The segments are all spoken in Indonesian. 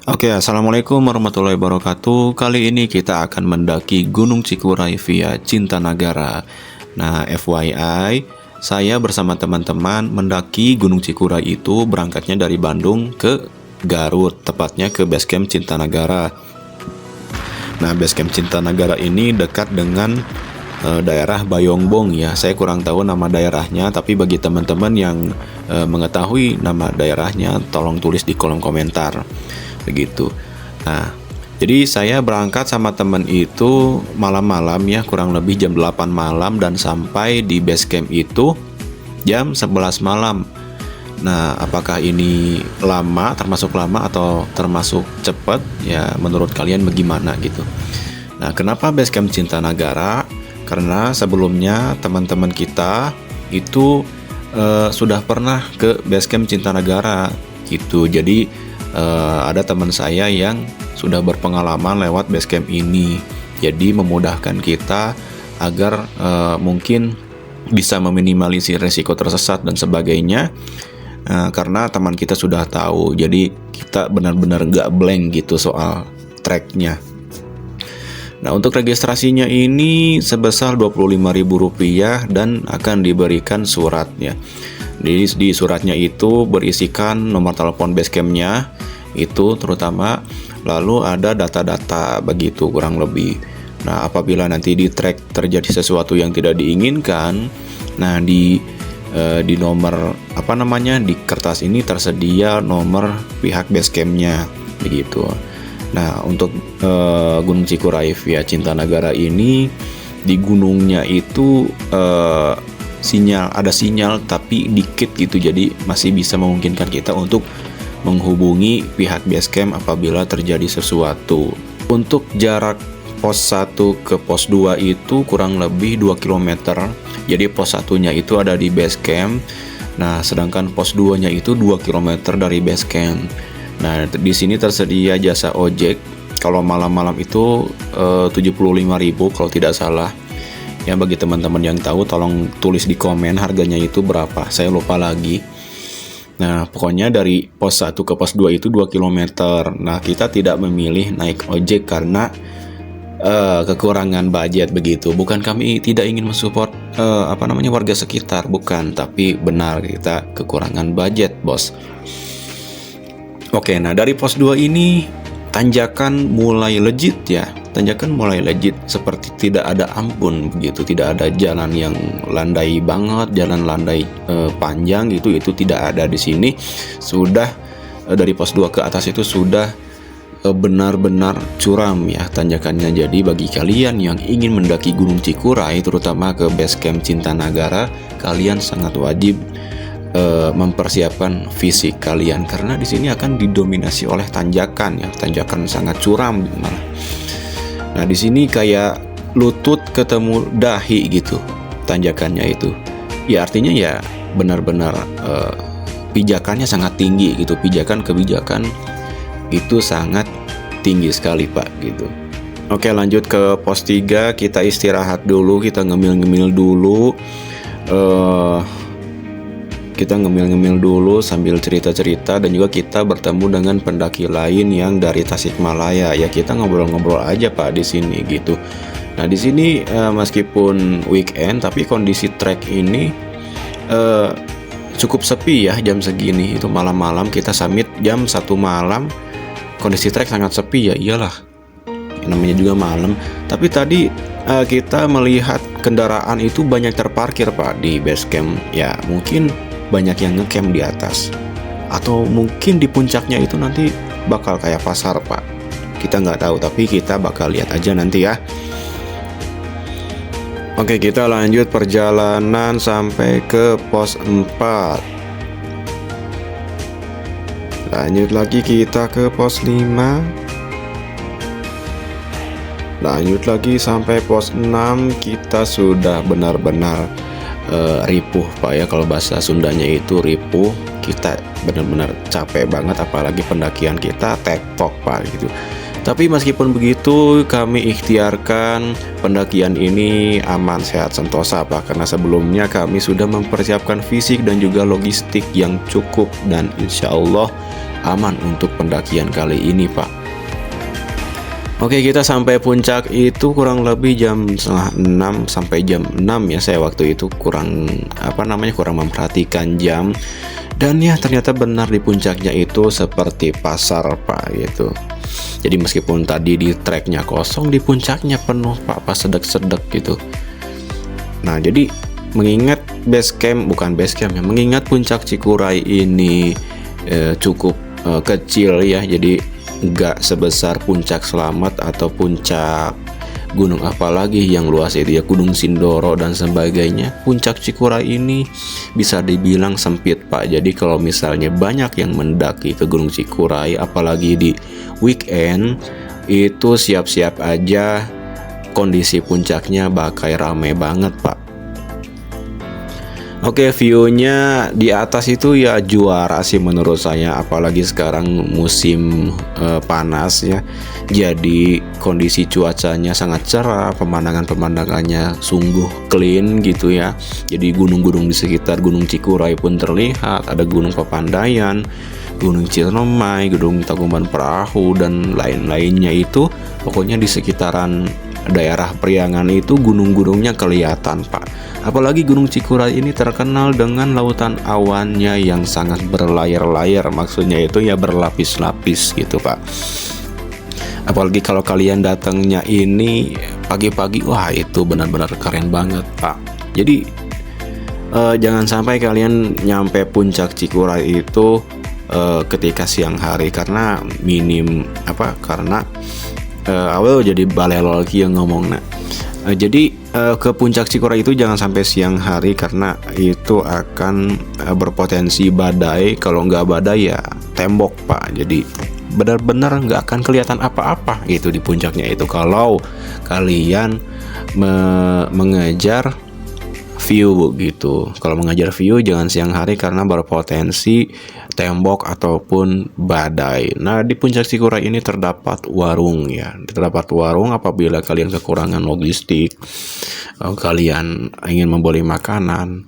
Oke, assalamualaikum warahmatullahi wabarakatuh. Kali ini kita akan mendaki Gunung Cikuray via Cintanagara. Nah, FYI, saya bersama teman-teman mendaki Gunung Cikuray itu berangkatnya dari Bandung ke Garut, tepatnya ke Basecamp Cintanagara. Nah, Basecamp Cintanagara ini dekat dengan daerah Bayongbong ya. Saya kurang tahu nama daerahnya, tapi bagi teman-teman yang mengetahui nama daerahnya, tolong tulis di kolom komentar. Begitu. Nah, jadi saya berangkat sama temen itu malam-malam ya, kurang lebih jam 8 malam dan sampai di base camp itu jam 11 malam. Nah, apakah ini lama, termasuk lama atau termasuk cepat? Ya, menurut kalian bagaimana gitu. Nah, kenapa base camp Cintanagara? Karena sebelumnya teman-teman kita itu sudah pernah ke base camp Cintanagara gitu. Jadi ada teman saya yang sudah berpengalaman lewat basecamp ini, jadi memudahkan kita agar mungkin bisa meminimalisir resiko tersesat dan sebagainya, karena teman kita sudah tahu, jadi kita benar-benar gak blank gitu soal tracknya. Nah, untuk registrasinya ini sebesar Rp25.000 dan akan diberikan suratnya. Di suratnya itu berisikan nomor telepon basecampnya itu terutama, lalu ada data-data begitu kurang lebih. Nah, apabila nanti di track terjadi sesuatu yang tidak diinginkan, nah di nomor di kertas ini tersedia nomor pihak basecampnya begitu. Nah, untuk Gunung Cikuray via Cintanagara ini di gunungnya itu ada sinyal tapi dikit gitu, jadi masih bisa memungkinkan kita untuk menghubungi pihak basecamp apabila terjadi sesuatu. Untuk jarak pos 1 ke pos 2 itu kurang lebih 2 km. Jadi pos 1-nya itu ada di basecamp. Nah, sedangkan pos 2-nya itu 2 km dari basecamp. Nah, di sini tersedia jasa ojek. Kalau malam-malam itu 75.000 kalau tidak salah. Ya, bagi teman-teman yang tahu tolong tulis di komen harganya itu berapa, saya lupa lagi. Nah, pokoknya dari pos 1 ke pos 2 itu 2 km. Nah, kita tidak memilih naik ojek karena kekurangan budget begitu. Bukan kami tidak ingin mensupport warga sekitar, bukan, tapi benar kita kekurangan budget, bos. Oke, nah dari pos 2 ini tanjakan mulai legit ya. Tanjakan mulai legit, seperti tidak ada ampun begitu, tidak ada jalan yang landai banget, jalan landai panjang gitu, itu tidak ada di sini. Sudah dari pos 2 ke atas itu sudah benar-benar curam ya tanjakannya. Jadi bagi kalian yang ingin mendaki Gunung Cikuray, terutama ke basecamp Cintanagara, kalian sangat wajib mempersiapkan fisik kalian, karena di sini akan didominasi oleh tanjakan ya, tanjakan sangat curam malah. Nah, di sini kayak lutut ketemu dahi gitu tanjakannya itu. Ya artinya ya benar-benar pijakannya sangat tinggi gitu. Pijakan kebijakan itu sangat tinggi sekali, Pak, gitu. Oke, lanjut ke pos 3, kita istirahat dulu, kita ngemil-ngemil dulu. Kita ngemil-ngemil dulu sambil cerita-cerita, dan juga kita bertemu dengan pendaki lain yang dari Tasikmalaya. Ya, kita ngobrol-ngobrol aja, Pak, di sini gitu. Nah, di sini meskipun weekend tapi kondisi trek ini cukup sepi ya jam segini. Itu malam-malam kita summit jam 1 malam. Kondisi trek sangat sepi ya, iyalah. Namanya juga malam. Tapi tadi kita melihat kendaraan itu banyak terparkir, Pak, di base camp. Ya, mungkin banyak yang ngecamp di atas, atau mungkin di puncaknya itu nanti bakal kayak pasar, Pak. Kita nggak tahu, tapi kita bakal lihat aja nanti ya. Oke, kita lanjut perjalanan sampai ke pos 4. Lanjut lagi kita ke pos 5. Lanjut lagi sampai pos 6. Kita sudah benar-benar ripuh, Pak ya, kalau bahasa Sundanya itu ripuh. Kita benar-benar capek banget, apalagi pendakian kita tektok, Pak, gitu. Tapi meskipun begitu, kami ikhtiarkan pendakian ini aman, sehat, sentosa, Pak, karena sebelumnya kami sudah mempersiapkan fisik dan juga logistik yang cukup, dan insya Allah aman untuk pendakian kali ini, Pak. Oke, kita sampai puncak itu kurang lebih jam setengah 6 sampai jam 6 ya. Saya waktu itu kurang kurang memperhatikan jam. Dan ya ternyata benar di puncaknya itu seperti pasar, Pak, gitu. Jadi meskipun tadi di treknya kosong, di puncaknya penuh, Pak, pas sedek-sedek gitu. Nah, jadi mengingat mengingat puncak Cikuray ini cukup kecil ya, jadi nggak sebesar puncak Slamet atau puncak gunung apalagi yang luas itu ya, Gunung Sindoro dan sebagainya. Puncak Cikuray ini bisa dibilang sempit, Pak. Jadi kalau misalnya banyak yang mendaki ke Gunung Cikuray apalagi di weekend, itu siap-siap aja kondisi puncaknya bakal rame banget, Pak. Oke, view-nya di atas itu ya juara sih menurut saya, apalagi sekarang musim panas ya. Jadi kondisi cuacanya sangat cerah, pemandangannya sungguh clean gitu ya. Jadi gunung-gunung di sekitar Gunung Cikuray pun terlihat, ada Gunung Papandayan, Gunung Ciremai, Gunung Tangkuban Perahu dan lain-lainnya itu. Pokoknya di sekitaran daerah Priangan itu gunung-gunungnya kelihatan, Pak. Apalagi Gunung Cikuray ini terkenal dengan lautan awannya yang sangat berlayar-layar. Maksudnya itu ya berlapis-lapis gitu, Pak. Apalagi kalau kalian datangnya ini pagi-pagi, wah itu benar-benar keren banget, Pak. Jadi jangan sampai kalian nyampe puncak Cikuray itu ketika siang hari, karena awal jadi balelo lagi yang ngomong. Jadi ke puncak Cikuray itu jangan sampai siang hari, karena itu akan berpotensi badai. Kalau nggak badai ya tembok, Pak. Jadi benar-benar nggak akan kelihatan apa-apa gitu di puncaknya itu kalau kalian mengejar view gitu. Kalau mengejar view jangan siang hari karena berpotensi tembok ataupun badai. Nah, di puncak Cikuray ini terdapat warung ya. Terdapat warung apabila kalian kekurangan logistik, kalian ingin membeli makanan,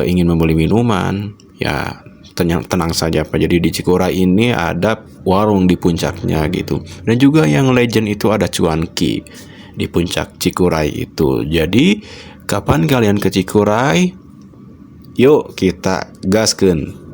ingin membeli minuman, ya tenang saja, Pak. Jadi di Cikuray ini ada warung di puncaknya gitu. Dan juga yang legend itu ada cuanki di puncak Cikuray itu. Jadi kapan kalian ke Cikuray? Yuk kita gaskeun.